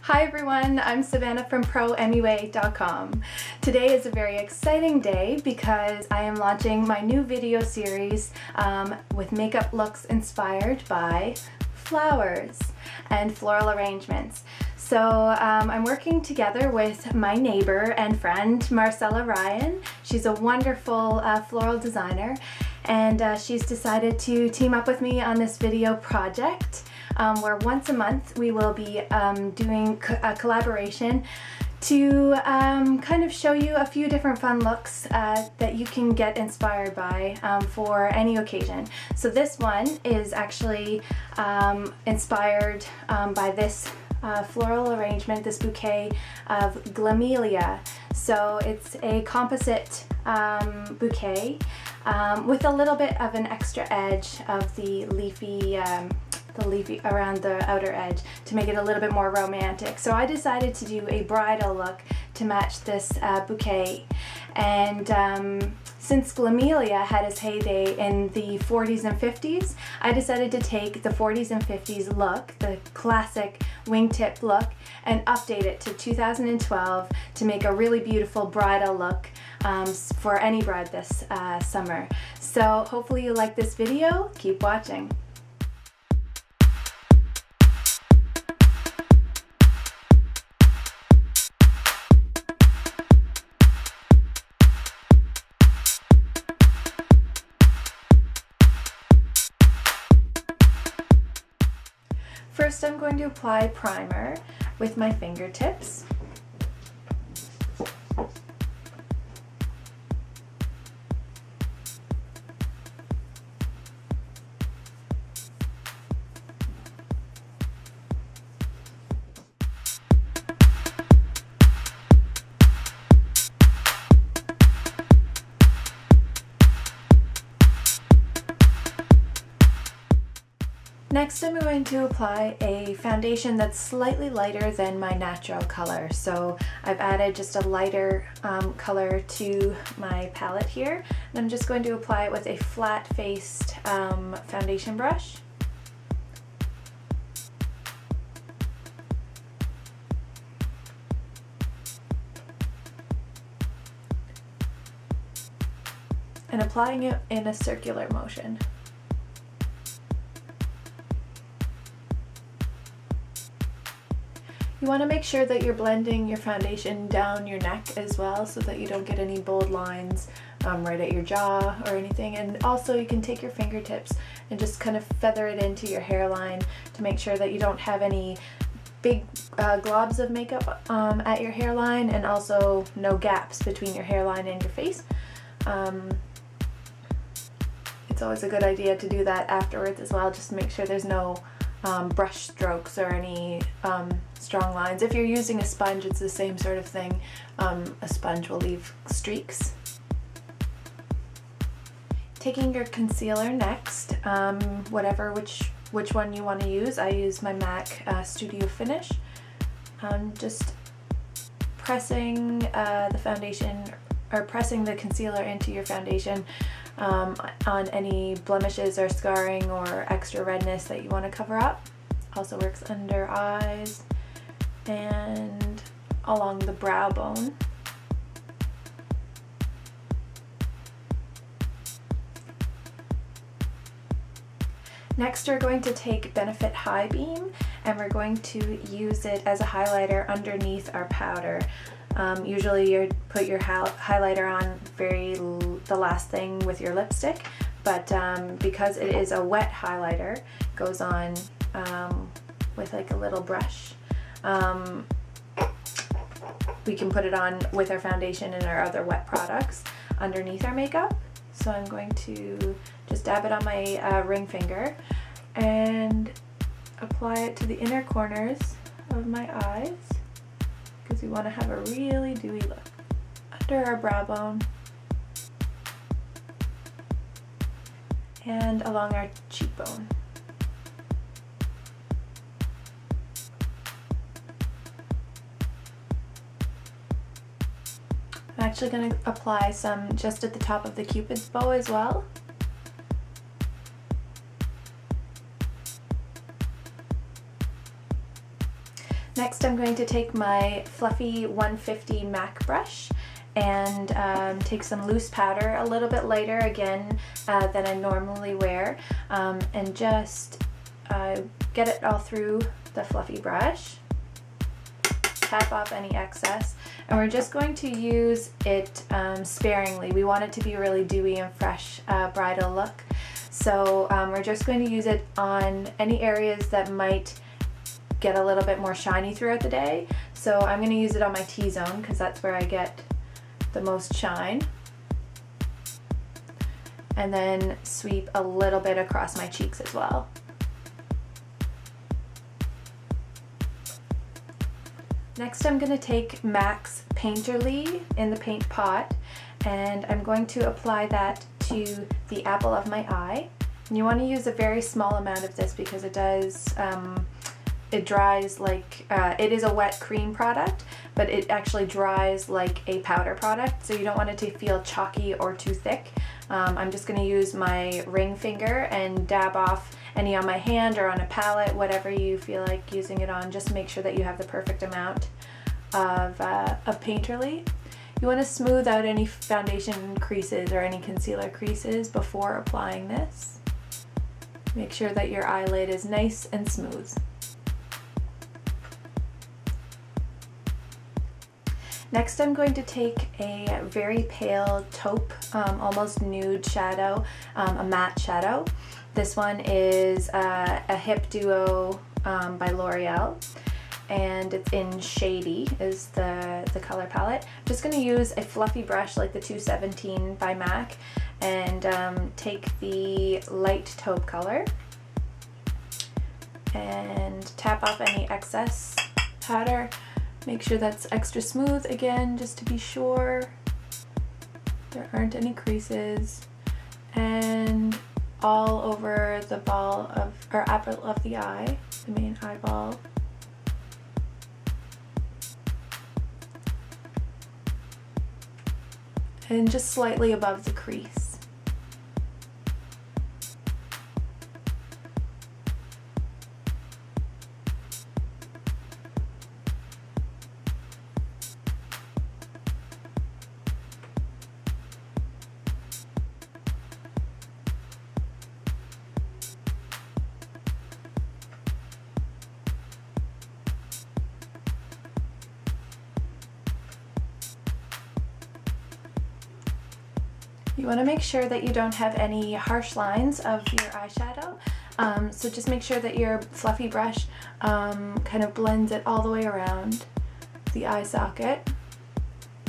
Hi everyone, I'm Savannah from ProMUA.com. Today is a very exciting day because I am launching my new video series with makeup looks inspired by flowers and floral arrangements. So I'm working together with my neighbor and friend Marcella. She's a wonderful floral designer, and she's decided to team up with me on this video project where once a month we will be doing a collaboration to kind of show you a few different fun looks that you can get inspired by for any occasion. So this one is actually inspired by this floral arrangement, this bouquet of Glamelia. So it's a composite bouquet with a little bit of an extra edge of the leafy around the outer edge to make it a little bit more romantic. So I decided to do a bridal look to match this bouquet, and since Glamelia had its heyday in the 40s and 50s, I decided to take the 40s and 50s look, the classic wingtip look, and update it to 2012 to make a really beautiful bridal look for any bride this summer. So hopefully you like this video. Keep watching. First, I'm going to apply primer with my fingertips. Next, I'm going to apply a foundation that's slightly lighter than my natural color. So I've added just a lighter color to my palette here, and I'm just going to apply it with a flat-faced foundation brush. And applying it in a circular motion. You want to make sure that you're blending your foundation down your neck as well, so that you don't get any bold lines right at your jaw or anything. And also you can take your fingertips and just kind of feather it into your hairline to make sure that you don't have any big globs of makeup at your hairline, and also no gaps between your hairline and your face. It's always a good idea to do that afterwards as well, just to make sure there's no brush strokes or any strong lines. If you're using a sponge, it's the same sort of thing. A sponge will leave streaks. Taking your concealer next, which one you want to use. I use my MAC Studio Finish. Just pressing the foundation, or pressing the concealer into your foundation on any blemishes or scarring or extra redness that you want to cover up. Also works under eyes and along the brow bone. Next, we're going to take Benefit High Beam, and we're going to use it as a highlighter underneath our powder. Usually you put your highlighter on the last thing with your lipstick, but because it is a wet highlighter, it goes on with like a little brush. We can put it on with our foundation and our other wet products underneath our makeup. So I'm going to just dab it on my ring finger and apply it to the inner corners of my eyes, because we want to have a really dewy look. Under our brow bone and along our cheekbone. I'm actually going to apply some just at the top of the Cupid's bow as well. Next I'm going to take my fluffy 150 MAC brush and take some loose powder, a little bit lighter again than I normally wear, and just get it all through the fluffy brush. Tap off any excess, and we're just going to use it sparingly. We want it to be really dewy and fresh bridal look. So we're just going to use it on any areas that might get a little bit more shiny throughout the day. So I'm going to use it on my T-zone because that's where I get the most shine. And then sweep a little bit across my cheeks as well. Next I'm going to take MAC's Painterly in the paint pot, and I'm going to apply that to the apple of my eye. And you want to use a very small amount of this because it does, it dries like, it is a wet cream product, but it actually dries like a powder product, so you don't want it to feel chalky or too thick. I'm just going to use my ring finger and dab off any on my hand or on a palette, whatever you feel like using it on. Just make sure that you have the perfect amount of Painterly. You want to smooth out any foundation creases or any concealer creases before applying this. Make sure that your eyelid is nice and smooth. Next I'm going to take a very pale taupe, almost nude shadow, a matte shadow. This one is a Hip Duo by L'Oreal, and it's in Shady is the color palette. I'm just going to use a fluffy brush like the 217 by MAC and take the light taupe color and tap off any excess powder. Make sure that's extra smooth again, just to be sure there aren't any creases, and all over the ball of, or apple of the eye, the main eyeball. And just slightly above the crease. You want to make sure that you don't have any harsh lines of your eyeshadow, so just make sure that your fluffy brush kind of blends it all the way around the eye socket,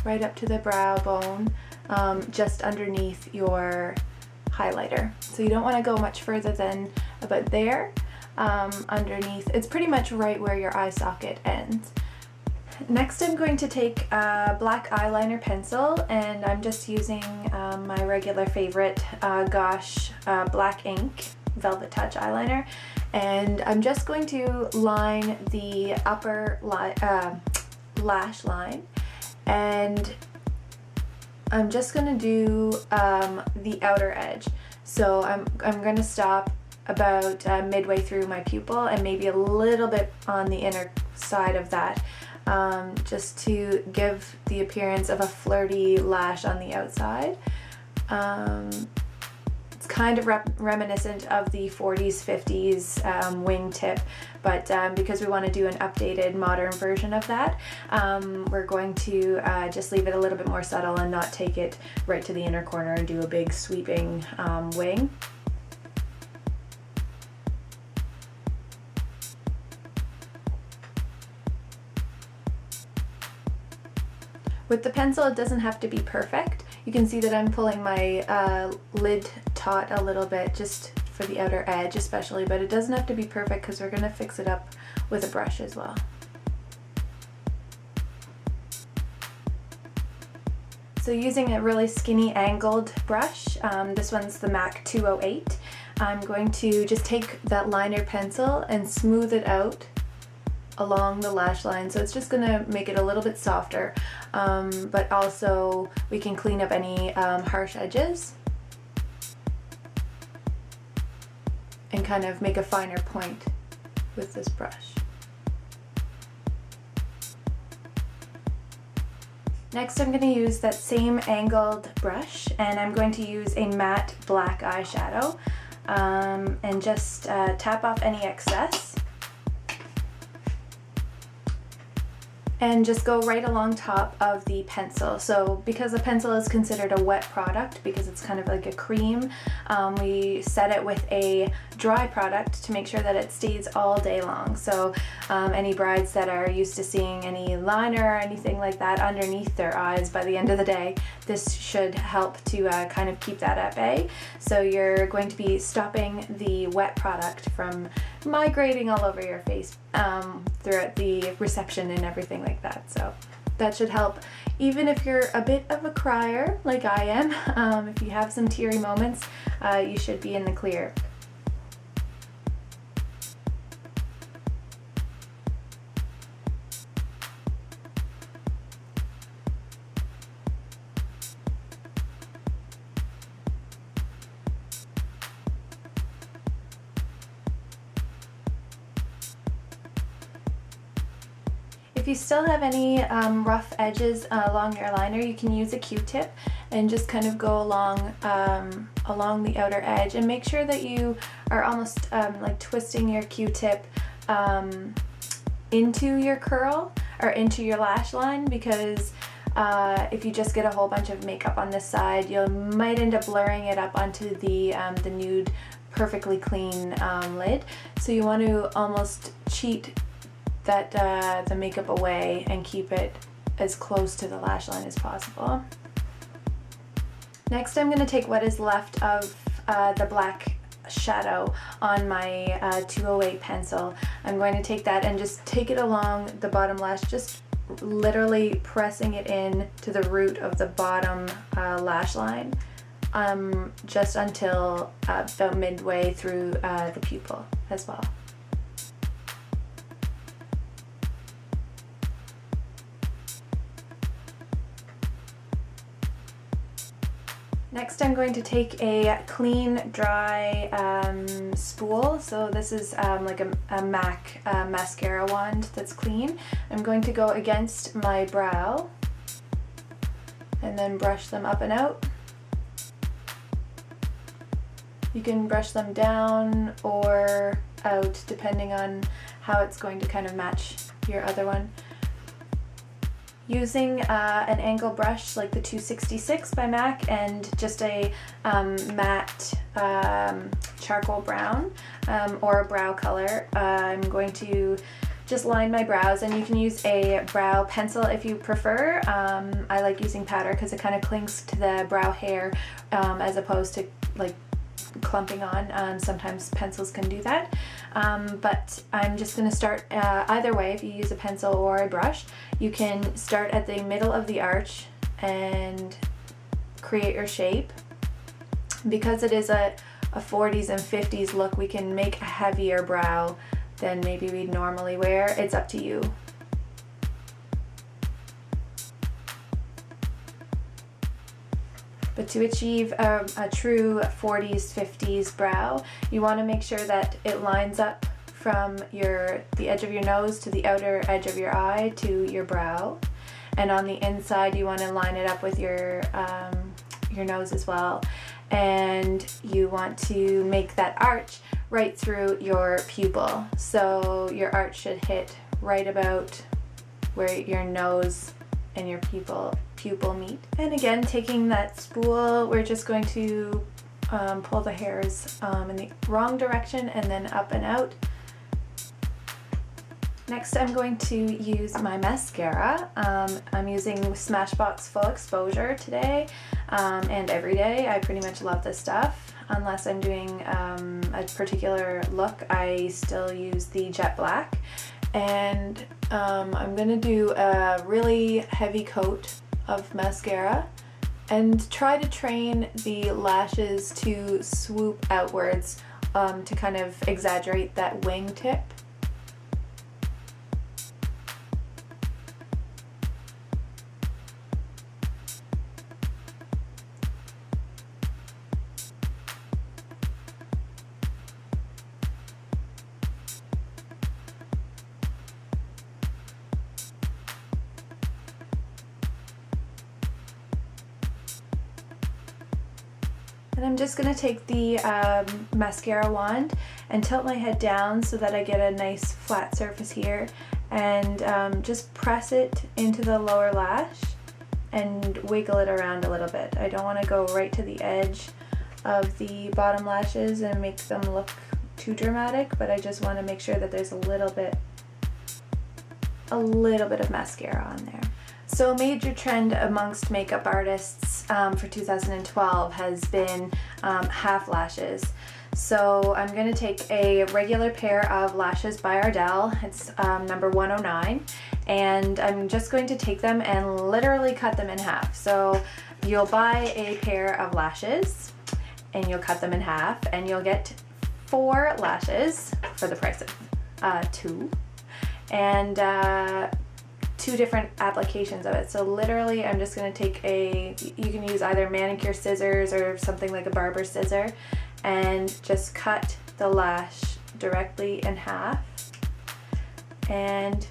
right up to the brow bone, just underneath your highlighter. So you don't want to go much further than about there, underneath. It's pretty much right where your eye socket ends. Next I'm going to take a black eyeliner pencil, and I'm just using my regular favorite Gosh Black Ink Velvet Touch eyeliner, and I'm just going to line the upper lash line, and I'm just going to do the outer edge. So I'm going to stop about midway through my pupil and maybe a little bit on the inner side of that. Just to give the appearance of a flirty lash on the outside. It's kind of reminiscent of the 40s, 50s wingtip, but because we want to do an updated modern version of that, we're going to just leave it a little bit more subtle and not take it right to the inner corner and do a big sweeping wing. With the pencil, it doesn't have to be perfect. You can see that I'm pulling my lid taut a little bit just for the outer edge especially, but it doesn't have to be perfect because we're going to fix it up with a brush as well. So using a really skinny angled brush, this one's the MAC 208, I'm going to just take that liner pencil and smooth it out along the lash line. So it's just going to make it a little bit softer, but also we can clean up any harsh edges and kind of make a finer point with this brush. Next I'm going to use that same angled brush, and I'm going to use a matte black eyeshadow and just tap off any excess. And just go right along top of the pencil. So because the pencil is considered a wet product, because it's kind of like a cream, we set it with a dry product to make sure that it stays all day long. So any brides that are used to seeing any liner or anything like that underneath their eyes by the end of the day, this should help to kind of keep that at bay. So you're going to be stopping the wet product from migrating all over your face throughout the reception and everything like that. So that should help, even if you're a bit of a crier like I am. If you have some teary moments, you should be in the clear. If you still have any rough edges along your liner, you can use a Q-tip and just kind of go along along the outer edge, and make sure that you are almost like twisting your Q-tip into your curl or into your lash line, because if you just get a whole bunch of makeup on this side, you might end up blurring it up onto the nude perfectly clean lid. So you want to almost cheat that the makeup away and keep it as close to the lash line as possible. Next I'm going to take what is left of the black shadow on my 208 pencil. I'm going to take that and just take it along the bottom lash, just literally pressing it in to the root of the bottom lash line, just until about midway through the pupil as well. Next I'm going to take a clean, dry spool. So this is like a MAC mascara wand that's clean. I'm going to go against my brow and then brush them up and out. You can brush them down or out depending on how it's going to kind of match your other one. Using an angle brush like the 266 by MAC and just a matte charcoal brown or a brow color, I'm going to just line my brows, and you can use a brow pencil if you prefer. I like using powder because it kind of clings to the brow hair as opposed to like clumping on. Sometimes pencils can do that, but I'm just going to start either way. If you use a pencil or a brush, you can start at the middle of the arch and create your shape. Because it is a 40s and 50s look, we can make a heavier brow than maybe we'd normally wear. It's up to you. But to achieve a true 40s, 50s brow, you want to make sure that it lines up from the edge of your nose to the outer edge of your eye to your brow. And on the inside, you want to line it up with your nose as well. And you want to make that arch right through your pupil. So your arch should hit right about where your nose and your pupil meet. And again, taking that spool, we're just going to pull the hairs in the wrong direction and then up and out. Next, I'm going to use my mascara. I'm using Smashbox Full Exposure today and every day. I pretty much love this stuff. Unless I'm doing a particular look, I still use the Jet Black. And I'm going to do a really heavy coat of mascara and try to train the lashes to swoop outwards to kind of exaggerate that wing tip. And I'm just going to take the mascara wand and tilt my head down so that I get a nice flat surface here, and just press it into the lower lash and wiggle it around a little bit. I don't want to go right to the edge of the bottom lashes and make them look too dramatic, but I just want to make sure that there's a little bit of mascara on there. So a major trend amongst makeup artists for 2012 has been half lashes. So I'm going to take a regular pair of lashes by Bridal. It's number 109, and I'm just going to take them and literally cut them in half. So you'll buy a pair of lashes and you'll cut them in half, and you'll get 4 lashes for the price of 2, and 2 different applications of it. So literally I'm just going to take you can use either manicure scissors or something like a barber scissor, and just cut the lash directly in half, and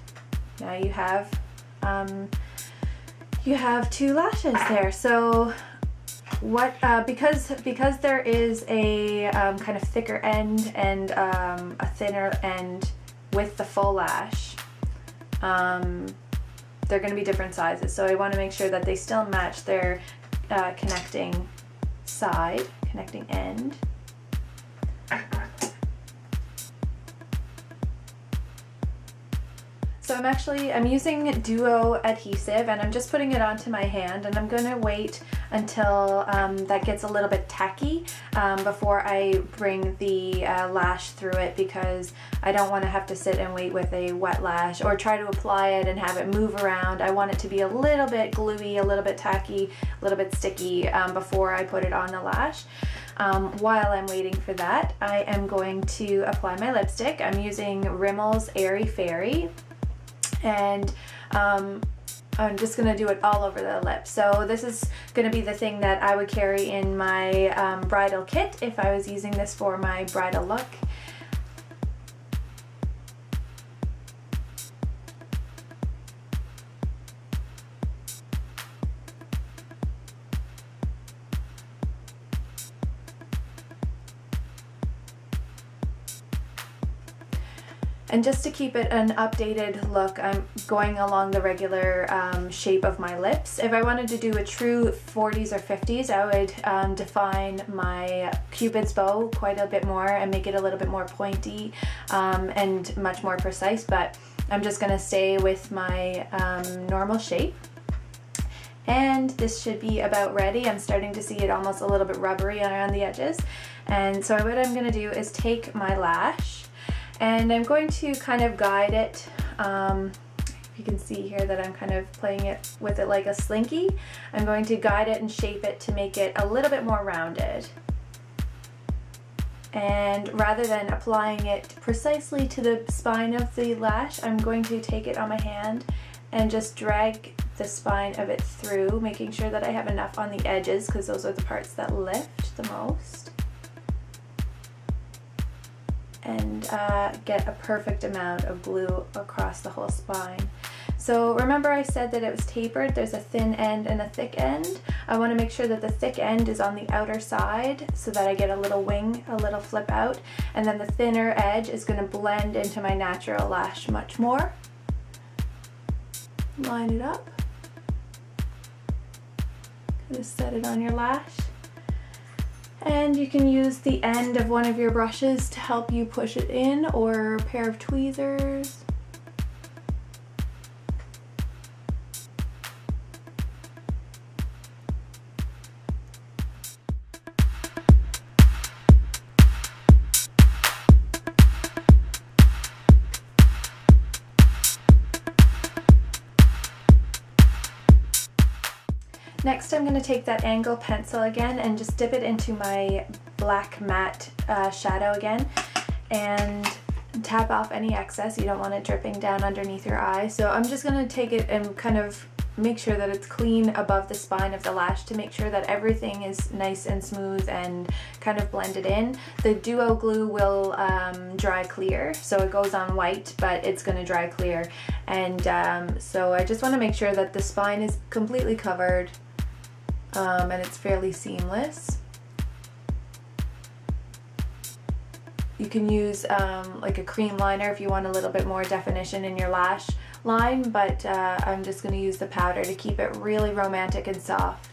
now you have 2 lashes there. So what because there is a kind of thicker end and a thinner end with the full lash, they're going to be different sizes, so I want to make sure that they still match their connecting end. So I'm using Duo adhesive, and I'm just putting it onto my hand, and I'm going to wait until that gets a little bit tacky before I bring the lash through it, because I don't want to have to sit and wait with a wet lash or try to apply it and have it move around. I want it to be a little bit gluey, a little bit tacky, a little bit sticky before I put it on the lash. While I'm waiting for that, I am going to apply my lipstick. I'm using Rimmel's Airy Fairy, and I'm just going to do it all over the lip. So this is going to be the thing that I would carry in my bridal kit if I was using this for my bridal look. And just to keep it an updated look, I'm going along the regular shape of my lips. If I wanted to do a true 40s or 50s, I would define my Cupid's bow quite a bit more and make it a little bit more pointy and much more precise, but I'm just going to stay with my normal shape. And this should be about ready. I'm starting to see it almost a little bit rubbery around the edges. And so what I'm going to do is take my lash, and I'm going to kind of guide it. You can see here that I'm kind of playing it with it like a slinky. I'm going to guide it and shape it to make it a little bit more rounded. And rather than applying it precisely to the spine of the lash, I'm going to take it on my hand and just drag the spine of it through, making sure that I have enough on the edges, because those are the parts that lift the most. And get a perfect amount of glue across the whole spine. So remember I said that it was tapered. There's a thin end and a thick end. I want to make sure that the thick end is on the outer side so that I get a little wing, a little flip out, and then the thinner edge is going to blend into my natural lash much more. Line it up. Just set it on your lash. And you can use the end of one of your brushes to help you push it in, or a pair of tweezers. Next, I'm going to take that angle pencil again and just dip it into my black matte shadow again, and tap off any excess. You don't want it dripping down underneath your eye. So I'm just going to take it and kind of make sure that it's clean above the spine of the lash to make sure that everything is nice and smooth and kind of blended in. The Duo glue will dry clear, so it goes on white, but it's going to dry clear. And so I just want to make sure that the spine is completely covered and it's fairly seamless. You can use like a cream liner if you want a little bit more definition in your lash line, but I'm just going to use the powder to keep it really romantic and soft.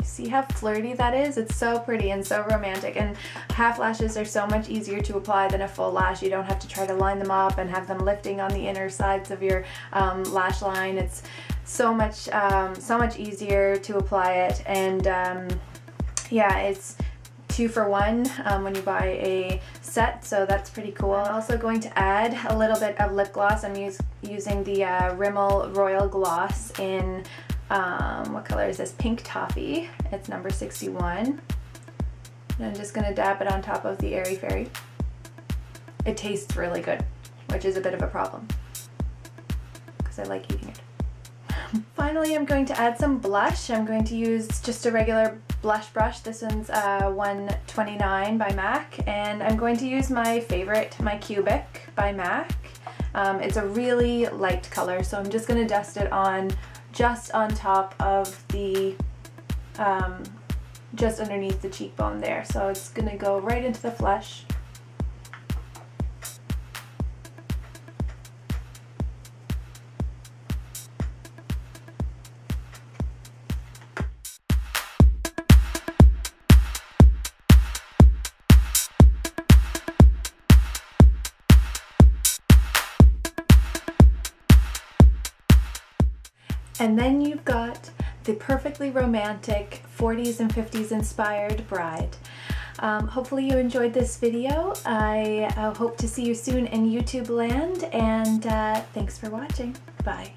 See how flirty that is? It's so pretty and so romantic, and half lashes are so much easier to apply than a full lash. You don't have to try to line them up and have them lifting on the inner sides of your lash line. It's so much easier to apply it, and yeah, it's 2 for 1 when you buy a set, so that's pretty cool. I'm also going to add a little bit of lip gloss. I'm using the Rimmel Royal Gloss in what color is this? Pink Toffee. It's number 61. And I'm just going to dab it on top of the Airy Fairy. It tastes really good, which is a bit of a problem because I like eating it. Finally, I'm going to add some blush. I'm going to use just a regular blush brush. This one's 129 by MAC, and I'm going to use my favorite, my Cubic by MAC. It's a really light color, so I'm just going to dust it on just on top of the, just underneath the cheekbone there. So it's going to go right into the flesh. And then you've got the perfectly romantic 40s and 50s inspired bride. Hopefully you enjoyed this video. I hope to see you soon in YouTube land, and thanks for watching. Bye.